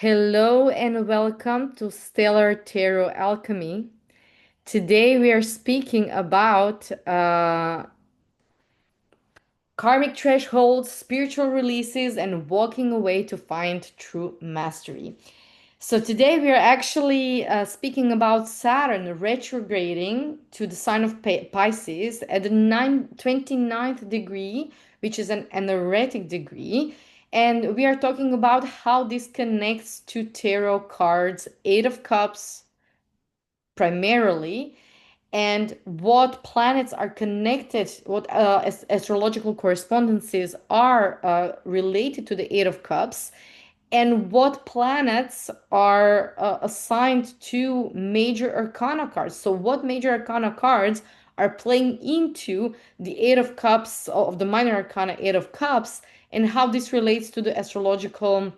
Hello and welcome to Stellar Tarot Alchemy. Today we are speaking about karmic thresholds, spiritual releases, and walking away to find true mastery. So today we are actually speaking about Saturn retrograding to the sign of Pisces at the 29th degree, which is an anaretic degree. And we are talking about how this connects to tarot cards, Eight of Cups primarily, and what planets are connected, what astrological correspondences are related to the Eight of Cups, and what planets are assigned to major arcana cards. So, what major arcana cards are playing into the Eight of Cups of the minor arcana Eight of Cups, and how this relates to the astrological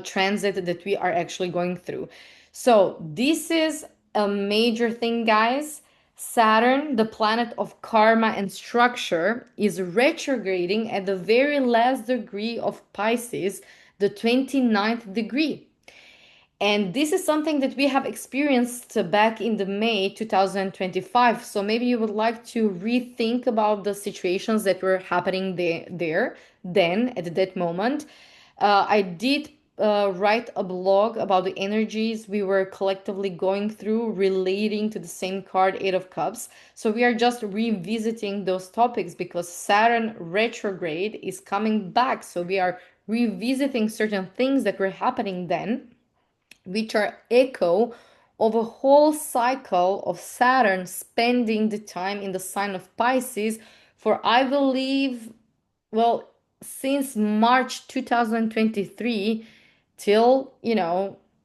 transit that we are actually going through. So, this is a major thing, guys. Saturn, the planet of karma and structure, is retrograding at the very last degree of Pisces, the 29th degree. And this is something that we have experienced back in the May 2025. So maybe you would like to rethink about the situations that were happening then, at that moment. I did write a blog about the energies we were collectively going through relating to the same card, Eight of Cups. So we are just revisiting those topics because Saturn retrograde is coming back. So we are revisiting certain things that were happening then, which are echo of a whole cycle of Saturn spending the time in the sign of Pisces for, I believe, well, since March 2023 till,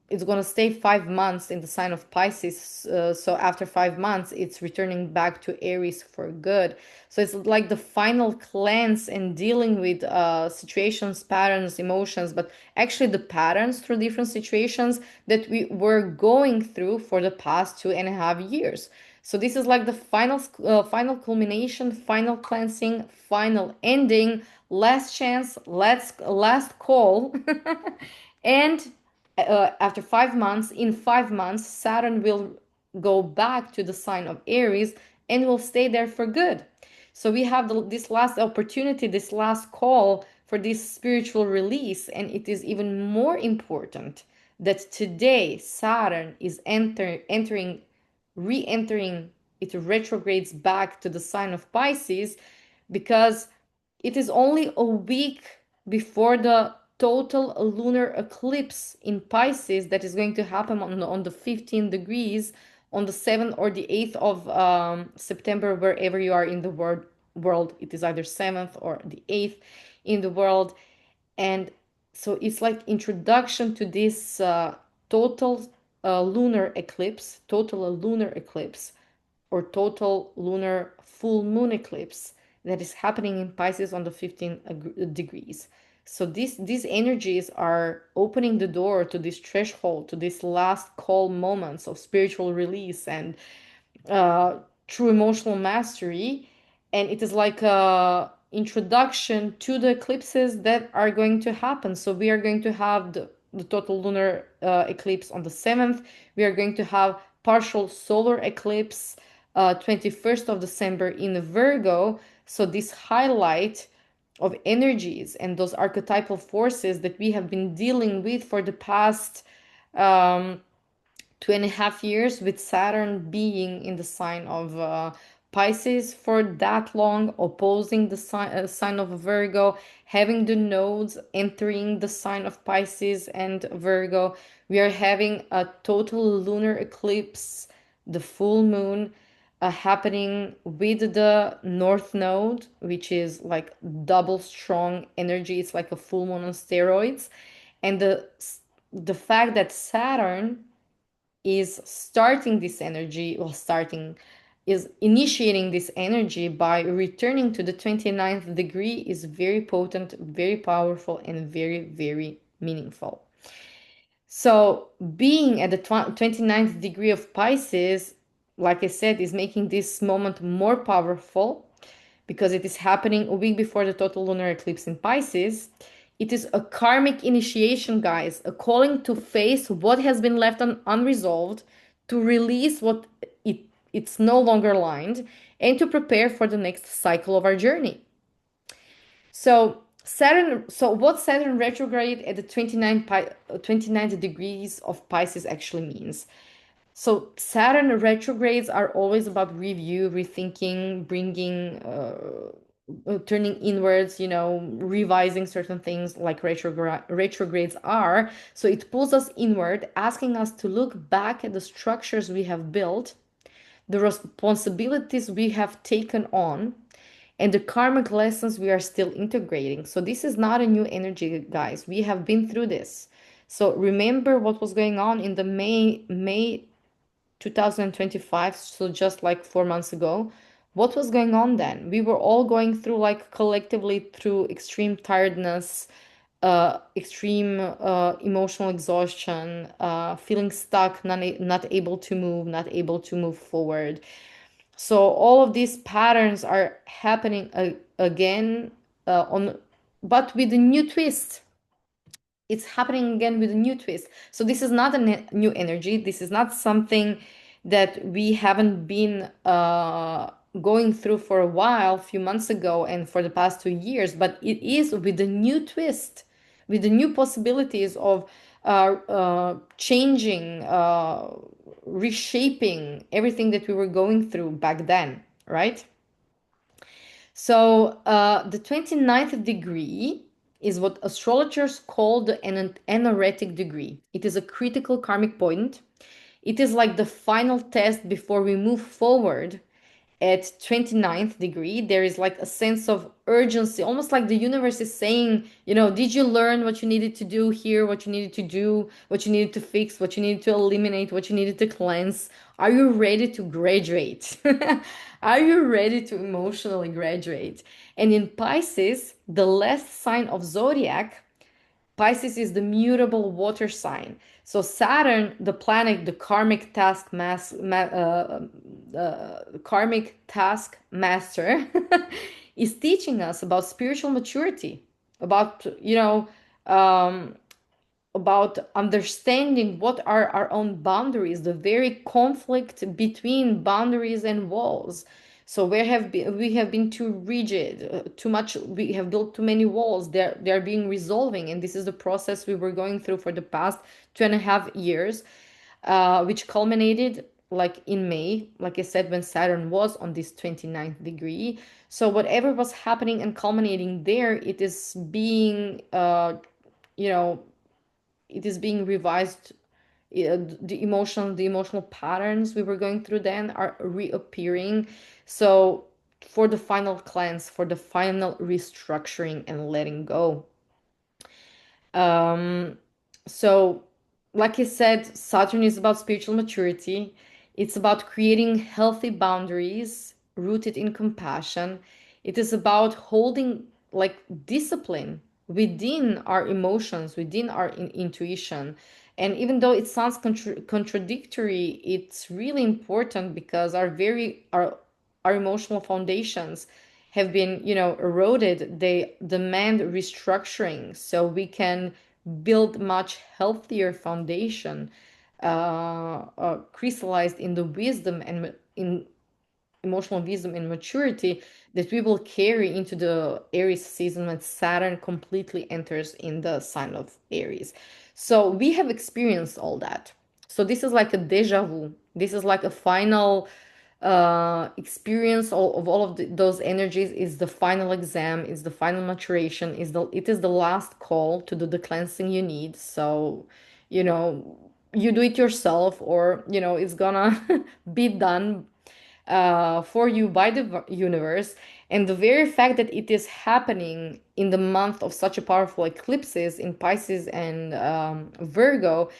it's going to stay 5 months in the sign of Pisces. So after 5 months, it's returning back to Aries for good. So it's like the final cleanse and dealing with situations, patterns, emotions, but actually the patterns through different situations that we were going through for the past 2.5 years. So this is like the final culmination, final cleansing, final ending, last chance, last call. And after 5 months, in 5 months, Saturn will go back to the sign of Aries and will stay there for good. So we have this last opportunity, this last call for this spiritual release, and it is even more important that today Saturn is re-entering, it retrogrades back to the sign of Pisces, because it is only a week before the total lunar eclipse in Pisces that is going to happen on the 15 degrees on the 7th or the 8th of September, wherever you are in the world. It is either 7th or the 8th in the world. And so it's like introduction to this total lunar eclipse, or total lunar full moon eclipse that is happening in Pisces on the 15 degrees. So these energies are opening the door to this threshold, to this last call moments of spiritual release and true emotional mastery. And it is like a introduction to the eclipses that are going to happen. So we are going to have the total lunar eclipse on the 7th. We are going to have partial solar eclipse 21st of December in Virgo. So this highlight of energies and those archetypal forces that we have been dealing with for the past 2.5 years, with Saturn being in the sign of Pisces for that long, opposing the sign of Virgo, having the nodes entering the sign of Pisces and Virgo. We are having a total lunar eclipse, the full moon, happening with the North Node, which is like double strong energy. It's like a full moon on steroids. And the fact that Saturn is starting this energy, or starting, is initiating this energy by returning to the 29th degree, is very potent, very powerful, and very, very meaningful. So being at the 29th degree of Pisces, like I said, is making this moment more powerful because it is happening a week before the total lunar eclipse in Pisces. It is a karmic initiation, guys, a calling to face what has been left unresolved, to release what it, it's no longer aligned, and to prepare for the next cycle of our journey. So what Saturn retrograde at the 29th degrees of Pisces actually means. So Saturn retrogrades are always about review, rethinking, bringing, turning inwards, revising certain things like retrogrades are. So it pulls us inward, asking us to look back at the structures we have built, the responsibilities we have taken on, and the karmic lessons we are still integrating. So this is not a new energy, guys. We have been through this. So remember what was going on in the May 2025, so just like 4 months ago. What was going on then? We were all going through, like, collectively through extreme tiredness, extreme emotional exhaustion, feeling stuck, not able to move, not able to move forward. So all of these patterns are happening again, but with a new twist. It's happening again with a new twist. So this is not a new energy. This is not something that we haven't been going through for a while, a few months ago, and for the past 2 years. But it is with a new twist, with the new possibilities of changing, reshaping everything that we were going through back then, right? So the 29th degree is what astrologers call the anaretic degree. It is a critical karmic point. It is like the final test before we move forward. At 29th degree, there is like a sense of urgency, almost like the universe is saying, did you learn what you needed to do here, what you needed to do, what you needed to fix, what you needed to eliminate, what you needed to cleanse? Are you ready to graduate? Are you ready to emotionally graduate? And in Pisces, the last sign of zodiac, Pisces is the mutable water sign. So Saturn, the planet, the karmic task master, is teaching us about spiritual maturity, about um, about understanding what are our own boundaries, the very conflict between boundaries and walls. So we have been too rigid, too much. We have built too many walls. They're being resolving, and this is the process we were going through for the past 2.5 years, which culminated like in May, like I said, when Saturn was on this 29th degree. So whatever was happening and culminating there, it is being, you know, it is being revised. The emotional patterns we were going through then are reappearing. So for the final cleanse, for the final restructuring and letting go. um so, like I said, Saturn is about spiritual maturity. It's about creating healthy boundaries rooted in compassion. It is about holding, like, discipline within our emotions, within our intuition. And even though it sounds contradictory, it's really important because our emotional foundations have been, eroded. They demand restructuring so we can build much healthier foundation, crystallized in the wisdom and in emotional wisdom and maturity that we will carry into the Aries season when Saturn completely enters in the sign of Aries. So we have experienced all that. So this is like a deja vu. This is like a final experience of all of those energies. Is the final exam, is the final maturation, it is the last call to do the cleansing you need. So, you know, you do it yourself, or it's gonna be done for you by the universe. And the very fact that it is happening in the month of such a powerful eclipses in Pisces and Virgo,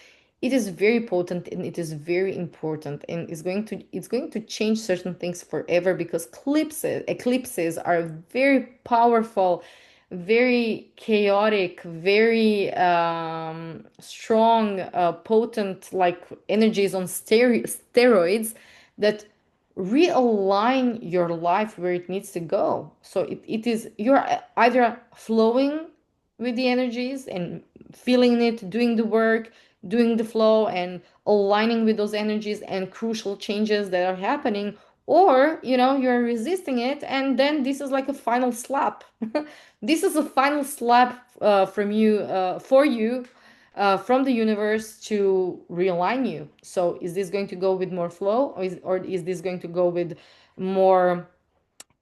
it is very potent and it is very important, and it's going to change certain things forever, because eclipses are very powerful, very chaotic, very strong, potent, like energies on steroids that realign your life where it needs to go. So it is, you're either flowing with the energies and feeling it, doing the work, doing the flow, and aligning with those energies and crucial changes that are happening, or you're resisting it, and then this is like a final slap. This is a final slap from you for you from the universe to realign you. So is this going to go with more flow, or is this going to go with more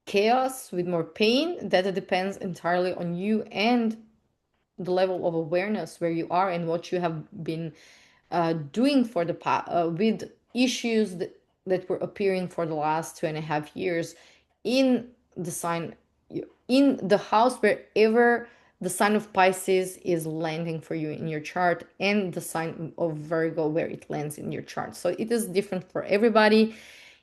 chaos, with more pain? That depends entirely on you and the level of awareness where you are and what you have been doing for the past with issues that were appearing for the last 2.5 years in the sign, in the house wherever the sign of Pisces is landing for you in your chart, and the sign of Virgo where it lands in your chart. So it is different for everybody.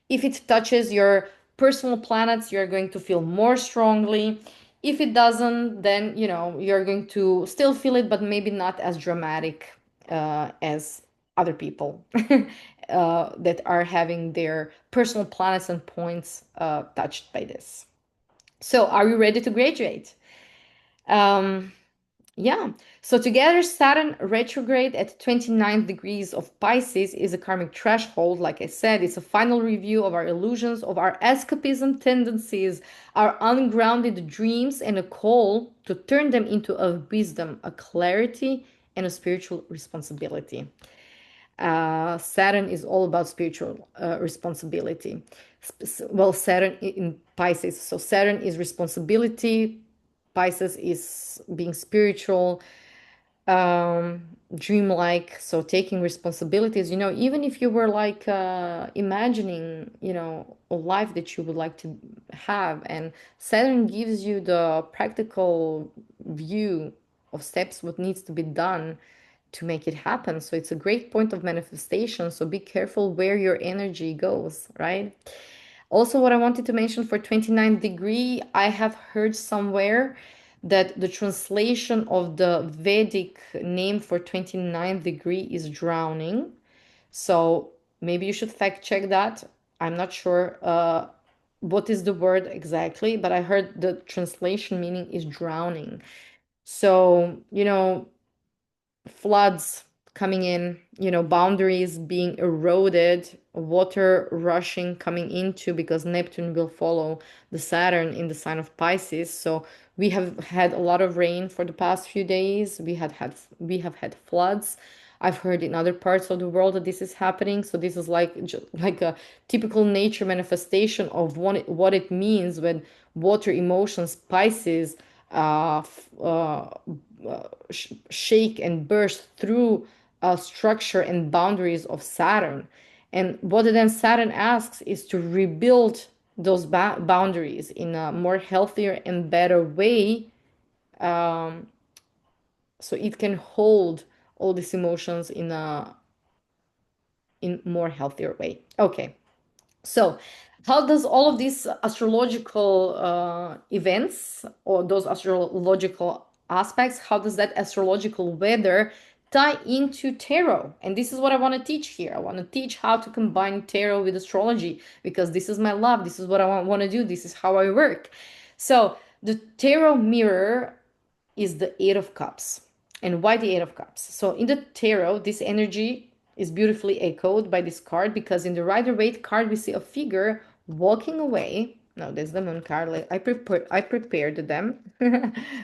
If it touches your personal planets, you're going to feel more strongly. If it doesn't, then you're going to still feel it, but maybe not as dramatic as other people that are having their personal planets and points touched by this. So, are you ready to graduate? Um, yeah. So together, Saturn retrograde at 29 degrees of Pisces is a karmic threshold. Like I said, it's a final review of our illusions, of our escapism tendencies, our ungrounded dreams, and a call to turn them into a wisdom, a clarity, and a spiritual responsibility. Saturn is all about spiritual responsibility. Well, Saturn in Pisces. So Saturn is responsibility. Pisces is being spiritual, dreamlike. So taking responsibilities. Even if you were like imagining, a life that you would like to have, and Saturn gives you the practical view of steps, what needs to be done to make it happen. So it's a great point of manifestation. So be careful where your energy goes, right? Also, what I wanted to mention for 29 degree, I have heard somewhere that the translation of the Vedic name for 29 degree is drowning. So maybe you should fact check that. I'm not sure what is the word exactly, but I heard the translation meaning is drowning. So, floods coming in, boundaries being eroded, water rushing coming into, because Neptune will follow the Saturn in the sign of Pisces. So we have had a lot of rain for the past few days. We have had floods. I've heard in other parts of the world that this is happening. So this is like a typical nature manifestation of what it means when water emotions, Pisces, uh, shake and burst through structure and boundaries of Saturn. And what then Saturn asks is to rebuild those boundaries in a more healthier and better way, um, so it can hold all these emotions in more healthier way. Okay. So, how does all of these astrological events, or those astrological aspects, how does that astrological weather tie into tarot? And this is what I want to teach here. I want to teach how to combine tarot with astrology, because this is my love. This is what I want to do. This is how I work. So, the tarot mirror is the Eight of Cups. And why the Eight of Cups? So in the tarot, this energy is beautifully echoed by this card, because in the Rider-Waite card, we see a figure walking away. No, there's the Moon card. Like, I prepared them.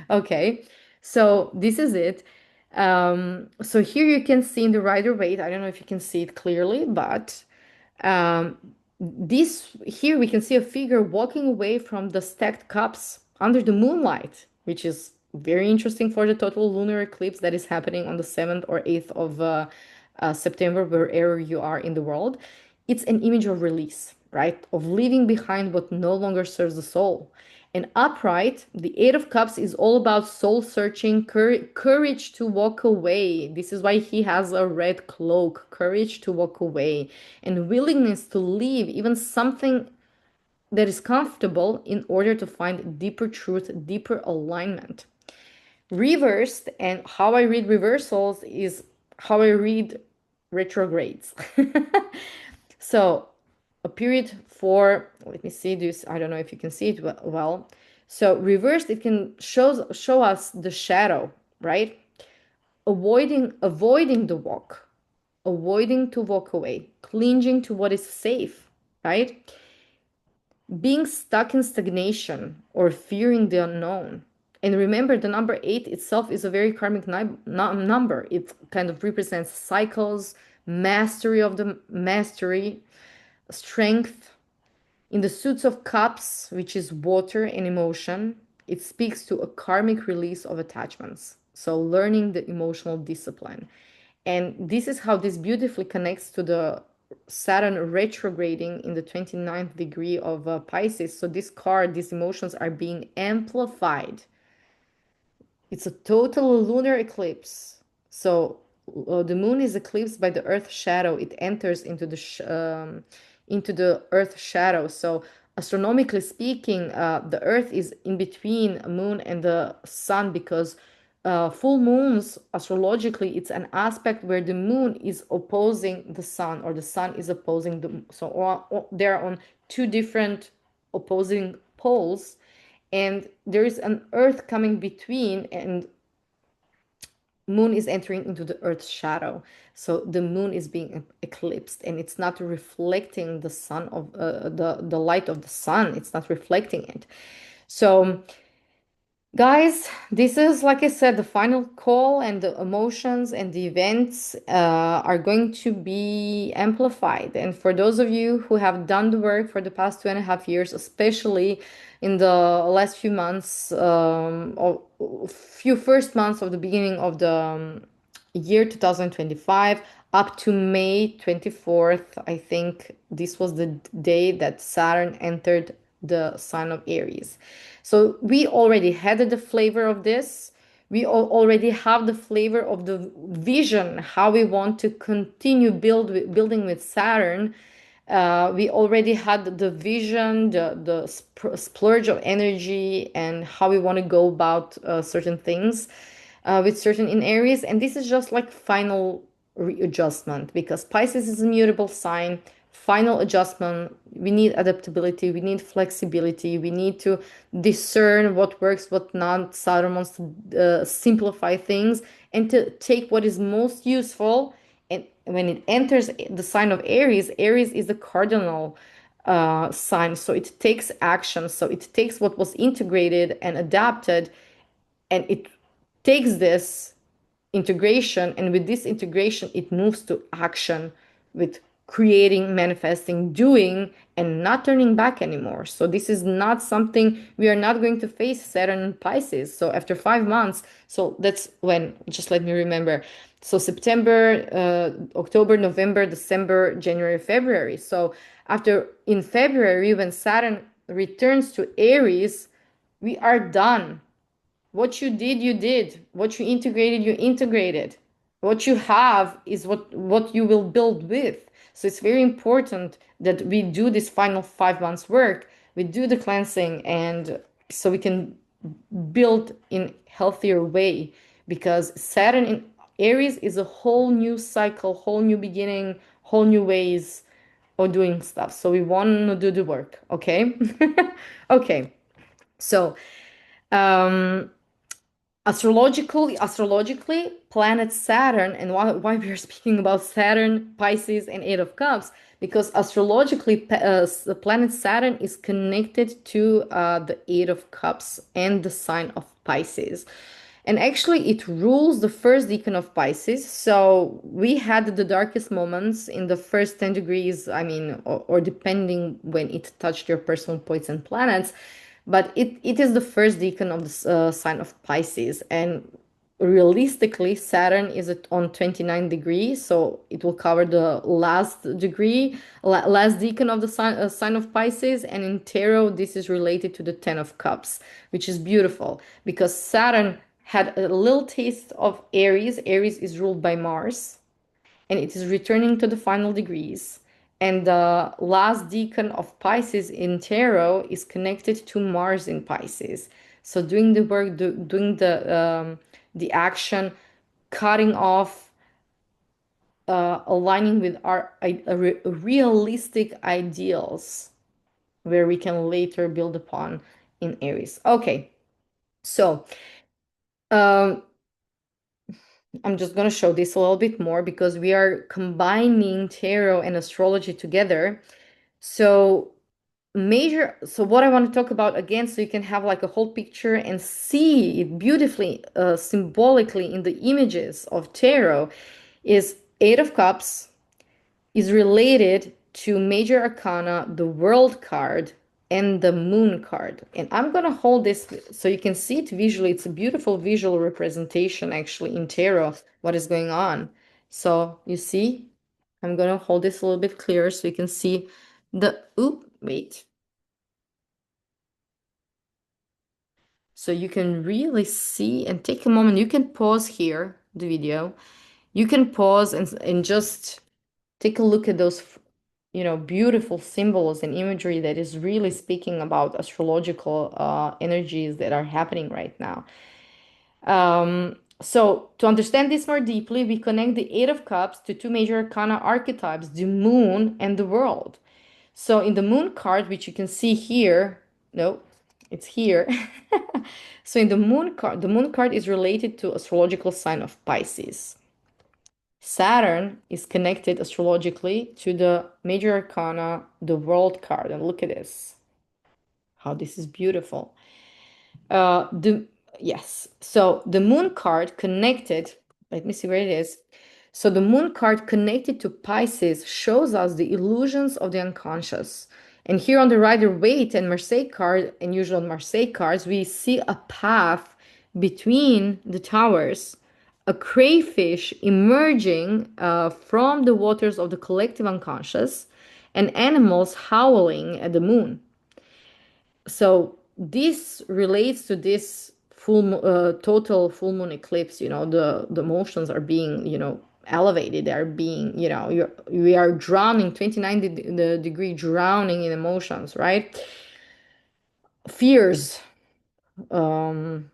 Okay, so this is it. So here you can see in the Rider-Waite, I don't know if you can see it clearly, but um, this here we can see a figure walking away from the stacked cups under the moonlight, which is very interesting for the total lunar eclipse that is happening on the 7th or 8th of September, wherever you are in the world. It's an image of release, right? Of leaving behind what no longer serves the soul. And upright, the Eight of Cups is all about soul searching, courage to walk away. This is why he has a red cloak, courage to walk away, and willingness to leave even something that is comfortable in order to find deeper truth, deeper alignment. Reversed, and how I read reversals is how I read retrogrades. So a period for, let me see this, I don't know if you can see it well. So reversed, it can show us the shadow, right? Avoiding the walk, avoiding to walk away, clinging to what is safe, right? Being stuck in stagnation or fearing the unknown. And remember, the number eight itself is a very karmic number. It kind of represents cycles, mastery of the mastery, strength. In the Suits of Cups, which is water and emotion, it speaks to a karmic release of attachments. So, learning the emotional discipline. And this is how this beautifully connects to the Saturn retrograding in the 29th degree of Pisces. So, this card, these emotions are being amplified. It's a total lunar eclipse. So the moon is eclipsed by the earth shadow. It enters into the earth shadow. So astronomically speaking, the earth is in between moon and the sun because full moons, astrologically, it's an aspect where the moon is opposing the sun or the sun is opposing the so they're on two different opposing poles, and there is an earth coming between, and moon is entering into the earth's shadow. So the moon is being eclipsed, and it's not reflecting the sun of the light of the sun. It's not reflecting it. So guys, this is, like I said, the final call, and the emotions and the events are going to be amplified. And for those of you who have done the work for the past 2.5 years, especially in the last few months, or few first months of the beginning of the year 2025, up to May 24th, I think this was the day that Saturn entered the sign of Aries. So we already had the flavor of this. We already have the flavor of the vision, how we want to continue building with Saturn. We already had the vision, the splurge of energy, and how we want to go about certain things with certain in Aries. And this is just like final readjustment, because Pisces is a mutable sign. Final adjustment. We need adaptability. We need flexibility. We need to discern what works, what not. Saturn wants to simplify things and to take what is most useful. And when it enters the sign of Aries, Aries is the cardinal sign. So it takes action. So it takes what was integrated and adapted, and it takes this integration, and with this integration it moves to action with creating, manifesting, doing, and not turning back anymore. So this is not something, we are not going to face Saturn and Pisces. So after 5 months, so that's when, just let me remember, so September, October, November, December, January, February. So after, in February, when Saturn returns to Aries, we are done. What you did, you did. What you integrated, you integrated. What you have is what you will build with. So it's very important that we do this final 5 months work. We do the cleansing, and so we can build in healthier way, because Saturn in Aries is a whole new cycle, whole new beginning, whole new ways of doing stuff. So we want to do the work. Okay. Okay. So um astrologically, planet Saturn, and why we are speaking about Saturn, Pisces, and Eight of Cups, because astrologically, the planet Saturn is connected to the Eight of Cups and the sign of Pisces. And actually, it rules the first decan of Pisces. So we had the darkest moments in the first 10 degrees, I mean, or depending when it touched your personal points and planets. But it is the first decan of the sign of Pisces. And realistically, Saturn is on 29 degrees. So it will cover the last degree, last decan of the sign of Pisces. And in tarot, this is related to the 10 of Cups, which is beautiful because Saturn had a little taste of Aries. Aries is ruled by Mars, and it is returning to the final degrees. And the last decan of Pisces in tarot is connected to Mars in Pisces. So doing the work, doing the action, cutting off, aligning with our realistic ideals, where we can later build upon in Aries. Okay, so um, I'm just going to show this a little bit more because we are combining tarot and astrology together. So so what I want to talk about again, so you can have like a whole picture and see it beautifully, symbolically in the images of tarot, is Eight of Cups is related to major arcana, the world card, and the moon card. And I'm going to hold this so you can see it visually. It's a beautiful visual representation actually in tarot, what is going on. So you see, I'm going to hold this a little bit clearer so you can see wait. So you can really see and take a moment. You can pause here, the video. You can pause and just take a look at those, beautiful symbols and imagery that is really speaking about astrological energies that are happening right now. So to understand this more deeply, we connect the Eight of Cups to two major arcana archetypes, the moon and the world. So in the moon card, which you can see here, no, it's here. So in the moon card is related to astrological sign of Pisces. Saturn is connected astrologically to the major arcana, the world card. And look at this, how this is beautiful. The Yes, so the moon card connected, let me see where it is. So the moon card connected to Pisces shows us the illusions of the unconscious. And here on the Rider-Waite and Marseille card, and usually on Marseille cards, we see a path between the towers, a crayfish emerging from the waters of the collective unconscious, and animals howling at the moon. So this relates to this total full moon eclipse. The emotions are being, elevated. They are being, we are drowning, 29 the degree drowning in emotions, right? Fears. um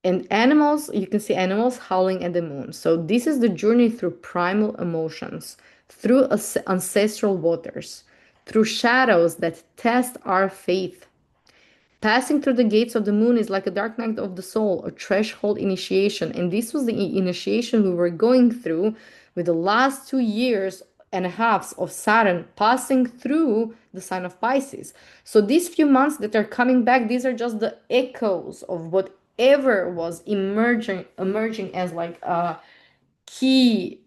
and animals, you can see animals howling at the moon. So this is the journey through primal emotions, through ancestral waters, through shadows that test our faith. Passing through the gates of the moon is like a dark night of the soul, a threshold initiation. And this was the initiation we were going through with the last 2 years and a half of Saturn passing through the sign of Pisces. So these few months that are coming back, these are just the echoes of whatever was emerging as like key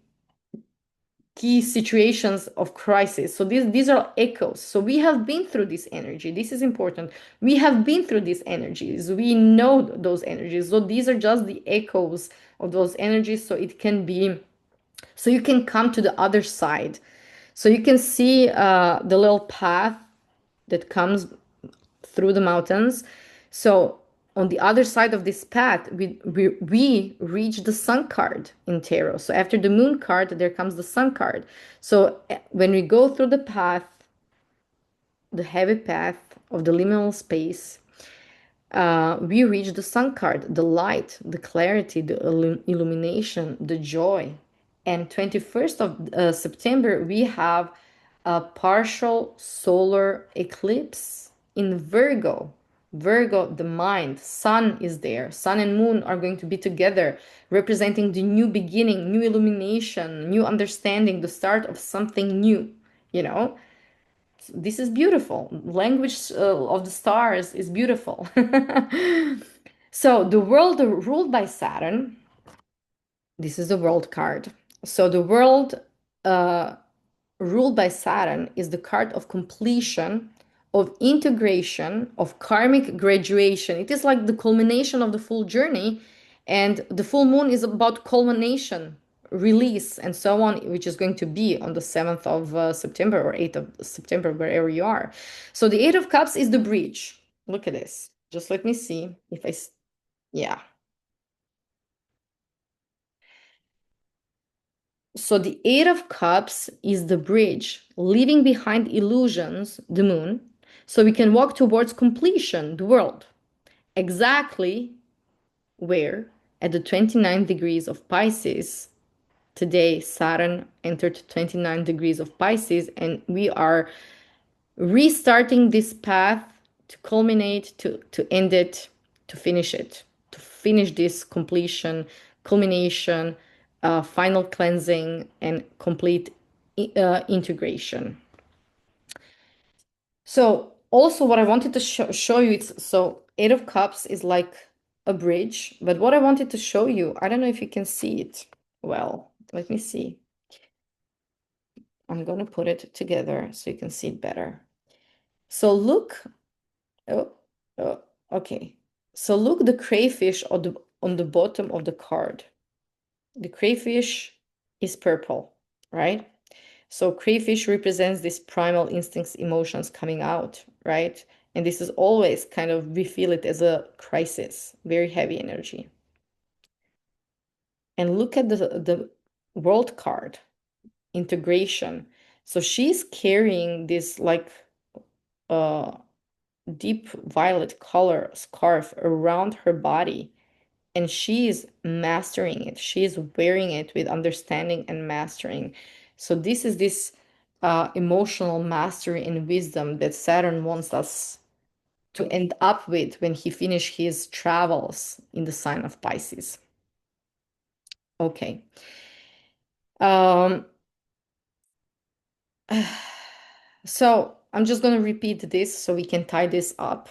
key situations of crisis. So these are echoes. So we have been through this energy. This is important. We have been through these energies. We know those energies. So these are just the echoes of those energies. So you can come to the other side. So you can see the little path that comes through the mountains. So on the other side of this path, we reach the sun card in tarot. So after the moon card, there comes the sun card. So when we go through the path, the heavy path of the liminal space, we reach the sun card, the light, the clarity, the illumination, the joy. And 21st of September, we have a partial solar eclipse in Virgo. Virgo, the mind, sun is there. Sun and moon are going to be together, representing the new beginning, new illumination, new understanding, the start of something new, you know? This is beautiful. Language of the stars is beautiful. So the world ruled by Saturn, this is the world card. So the world uh, ruled by Saturn is the card of completion, of integration, of karmic graduation. It is like the culmination of the full journey, and the full moon is about culmination, release, and so on, which is going to be on the 7th of September or 8th of September, wherever you are. So the Eight of Cups is the bridge. Look at this. Just let me see if yeah. So the Eight of Cups is the bridge, leaving behind illusions, the moon, so we can walk towards completion, the world. Exactly where? At the 29 degrees of Pisces. Today, Saturn entered 29 degrees of Pisces, and we are restarting this path to culminate, to end it, to finish it, to finish this completion, culmination, final cleansing, and complete integration. So also what I wanted to show you, it's so Eight of Cups is like a bridge, but what I wanted to show you, I don't know if you can see it well. Let me see. I'm gonna put it together so you can see it better. So look, oh, oh, okay. So look the crayfish on the bottom of the card. The crayfish is purple, right? So crayfish represents this primal instincts, emotions coming out, right? And this is always kind of, we feel it as a crisis, very heavy energy. And look at the world card, integration. So she's carrying this like uh deep violet color scarf around her body, and she's mastering it. She's wearing it with understanding and mastering. So this is this emotional mastery and wisdom that Saturn wants us to end up with when he finishes his travels in the sign of Pisces. Okay. Um, so I'm just going to repeat this so we can tie this up.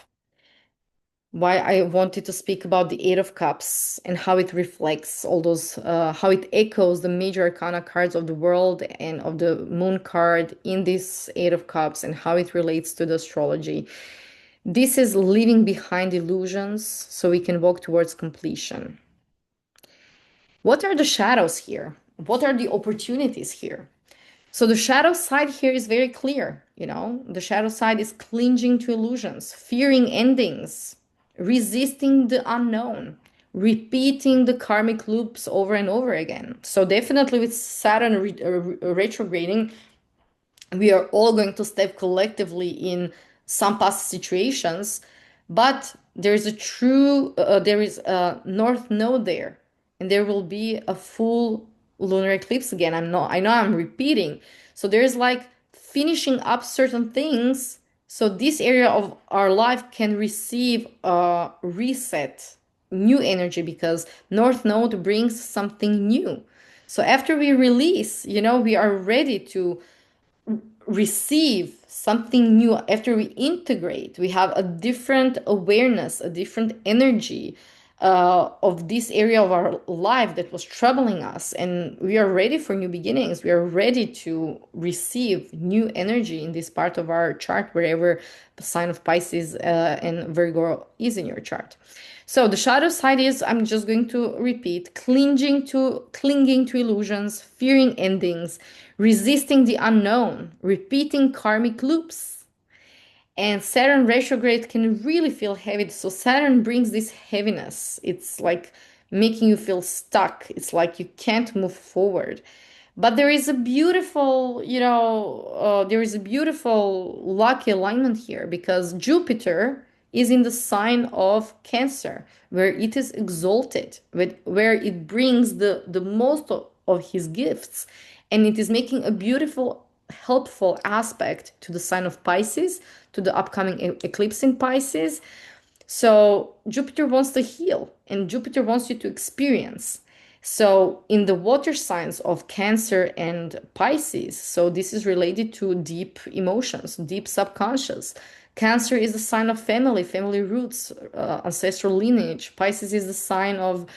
Why I wanted to speak about the Eight of Cups and how it reflects all those, how it echoes the major arcana cards of the world and of the moon card in this Eight of Cups, and how it relates to the astrology. This is leaving behind illusions so we can walk towards completion. What are the shadows here? What are the opportunities here? So the shadow side here is very clear, you know. The shadow side is clinging to illusions, fearing endings, resisting the unknown, repeating the karmic loops over and over again. So definitely with Saturn retrograding, we are all going to step collectively in some past situations, but there is a north node there, and there will be a full lunar eclipse again. I know I'm repeating. So there's like finishing up certain things so this area of our life can receive a reset, new energy, because north node brings something new. So after we release, you know, we are ready to receive something new. After we integrate, we have a different awareness, a different energy of this area of our life that was troubling us, and we are ready for new beginnings. We are ready to receive new energy in this part of our chart, wherever the sign of Pisces and Virgo is in your chart. So the shadow side is, I'm just going to repeat, clinging to illusions, fearing endings, resisting the unknown, repeating karmic loops. And Saturn retrograde can really feel heavy. So Saturn brings this heaviness. It's like making you feel stuck. It's like you can't move forward. But there is a beautiful, there is a beautiful lucky alignment here, because Jupiter is in the sign of Cancer, where it is exalted, where it brings the most of his gifts, and it is making a beautiful, helpful aspect to the sign of Pisces, to the upcoming eclipse in Pisces. So Jupiter wants to heal, and Jupiter wants you to experience. So in the water signs of Cancer and Pisces, so this is related to deep emotions, deep subconscious. Cancer is the sign of family, family roots, ancestral lineage. Pisces is the sign of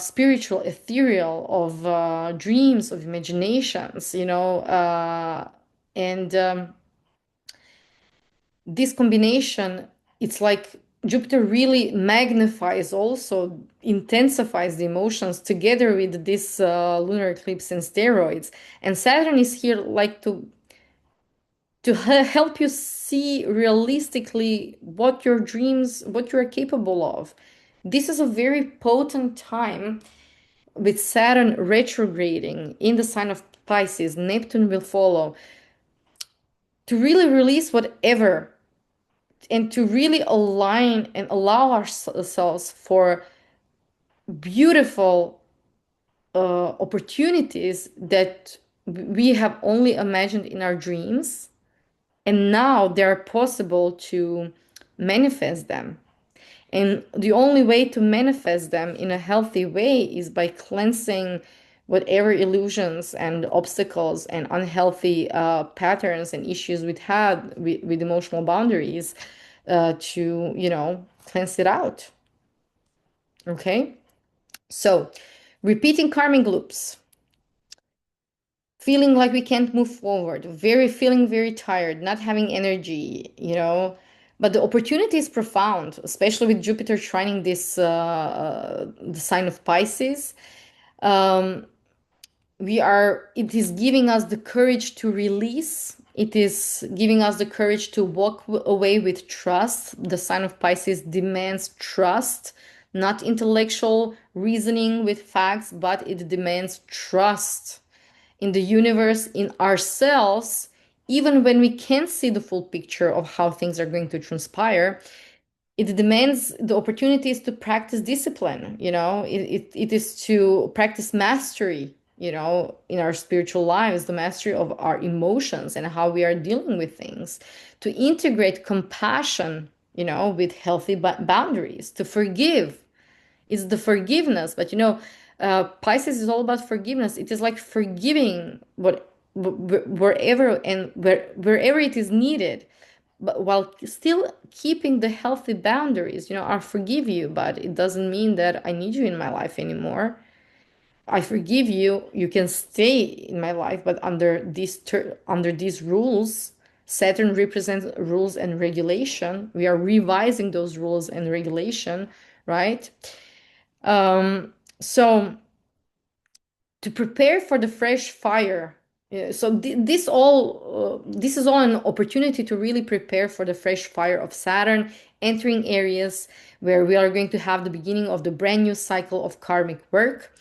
spiritual, ethereal, of dreams, of imaginations, and this combination, it's like Jupiter really magnifies, also intensifies the emotions together with this lunar eclipse and steroids. And Saturn is here like to help you see realistically what your dreams, what you are capable of. This is a very potent time with Saturn retrograding in the sign of Pisces. Neptune will follow, to really release whatever, and to really align and allow ourselves for beautiful opportunities that we have only imagined in our dreams, And now they are possible to manifest them. And the only way to manifest them in a healthy way is by cleansing whatever illusions and obstacles and unhealthy patterns and issues we had with emotional boundaries, to, cleanse it out. Okay? So, repeating karmic loops, feeling like we can't move forward, feeling very tired, not having energy, But the opportunity is profound, especially with Jupiter trining the sign of Pisces. Um, it is giving us the courage to release. It is giving us the courage to walk away with trust. The sign of Pisces demands trust, not intellectual reasoning with facts, but it demands trust in the universe, in ourselves, even when we can't see the full picture of how things are going to transpire. It demands the opportunities to practice discipline, it is to practice mastery, in our spiritual lives, the mastery of our emotions and how we are dealing with things, to integrate compassion, with healthy boundaries, to forgive. It's the forgiveness, but Pisces is all about forgiveness. It is like forgiving wherever and wherever it is needed, but while still keeping the healthy boundaries. I forgive you, but it doesn't mean that I need you in my life anymore. I forgive you. You can stay in my life, but under these rules. Saturn represents rules and regulation. We are revising those rules and regulation, right? So to prepare for the fresh fire. So this is all an opportunity to really prepare for the fresh fire of Saturn entering areas where we are going to have the beginning of the brand new cycle of karmic work.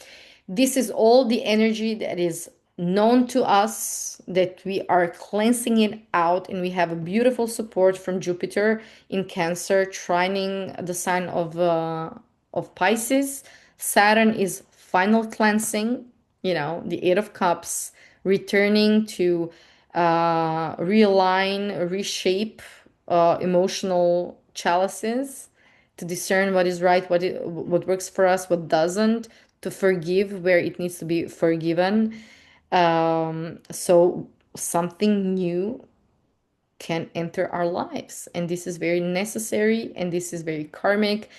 This is all the energy that is known to us, that we are cleansing it out, and we have a beautiful support from Jupiter in Cancer, trining the sign of Pisces. Saturn is final cleansing, the Eight of Cups, returning to realign, reshape emotional chalices, to discern what is right, what works for us, what doesn't, to forgive where it needs to be forgiven. So something new can enter our lives, and this is very necessary, and this is very karmic.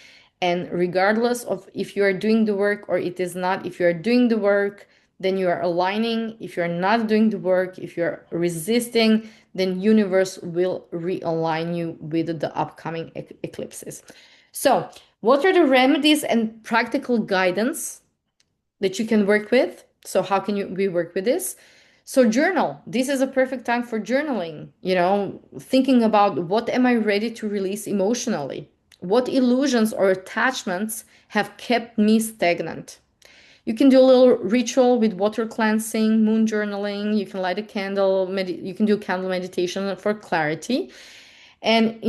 And regardless of if you are doing the work or it is not, if you are doing the work, then you are aligning. If you are not doing the work, if you're resisting, then universe will realign you with the upcoming eclipses. So what are the remedies and practical guidance that you can work with? So how can we work with this? So journal. This is a perfect time for journaling, thinking about what am I ready to release emotionally? What illusions or attachments have kept me stagnant? You can do a little ritual with water cleansing, moon journaling. You can light a candle. You can do candle meditation for clarity. And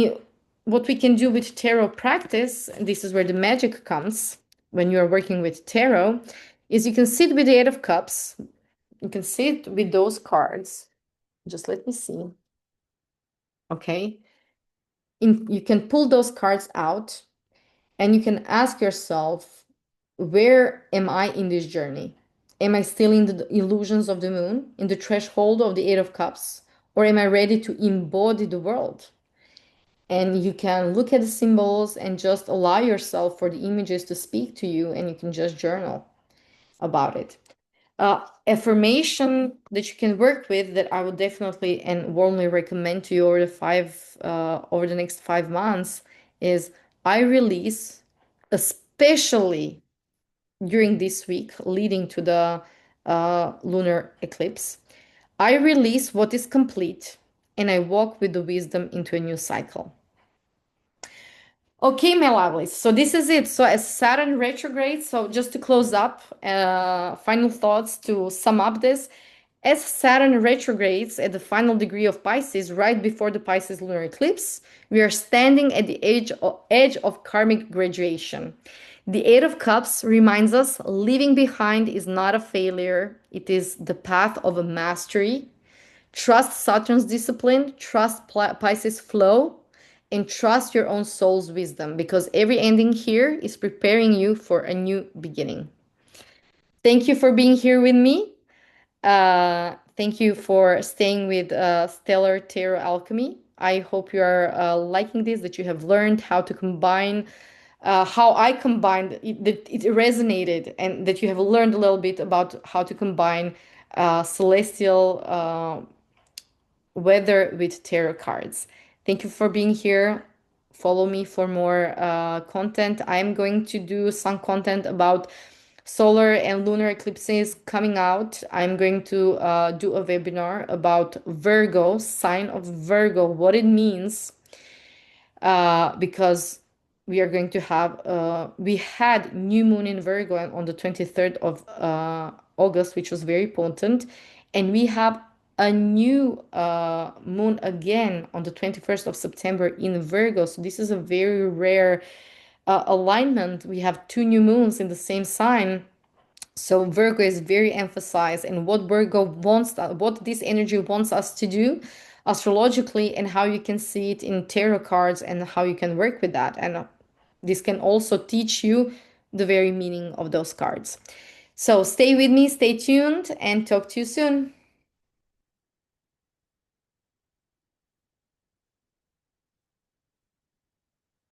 what we can do with tarot practice, and this is where the magic comes when you are working with tarot, is you can sit with the Eight of Cups. You can sit with those cards. Just let me see. Okay. You can pull those cards out and you can ask yourself, where am I in this journey? Am I still in the illusions of the moon, in the threshold of the Eight of Cups? Or am I ready to embody the world? And you can look at the symbols and just allow yourself for the images to speak to you, and you can just journal about it. Affirmation that you can work with, that I would definitely and warmly recommend to you over the next 5 months, is I release, especially during this week leading to the lunar eclipse. I release what is complete and I walk with the wisdom into a new cycle. Okay, my lovelies. So this is it. So as Saturn retrograde, so just to close up, final thoughts to sum up this. As Saturn retrogrades at the final degree of Pisces, right before the Pisces lunar eclipse, we are standing at the edge of karmic graduation. The Eight of Cups reminds us leaving behind is not a failure. It is the path of a mastery. Trust Saturn's discipline, trust Pisces flow, and trust your own soul's wisdom because every ending here is preparing you for a new beginning. Thank you for being here with me. Thank you for staying with Stellar Tarot Alchemy. I hope you are liking this, that you have learned how to combine, how I combined, that it resonated, and that you have learned a little bit about how to combine celestial weather with tarot cards. Thank you for being here. Follow me for more content. I'm going to do some content about solar and lunar eclipses coming out. I'm going to do a webinar about Virgo, sign of Virgo, what it means, because we are going to have, we had new moon in Virgo on the 23rd of August, which was very potent. And we have a new moon again on the 21st of September in Virgo. So this is a very rare alignment. We have two new moons in the same sign. So Virgo is very emphasized, and what Virgo wants, what this energy wants us to do astrologically, and how you can see it in tarot cards and how you can work with that. And this can also teach you the very meaning of those cards. So stay with me, stay tuned, and talk to you soon.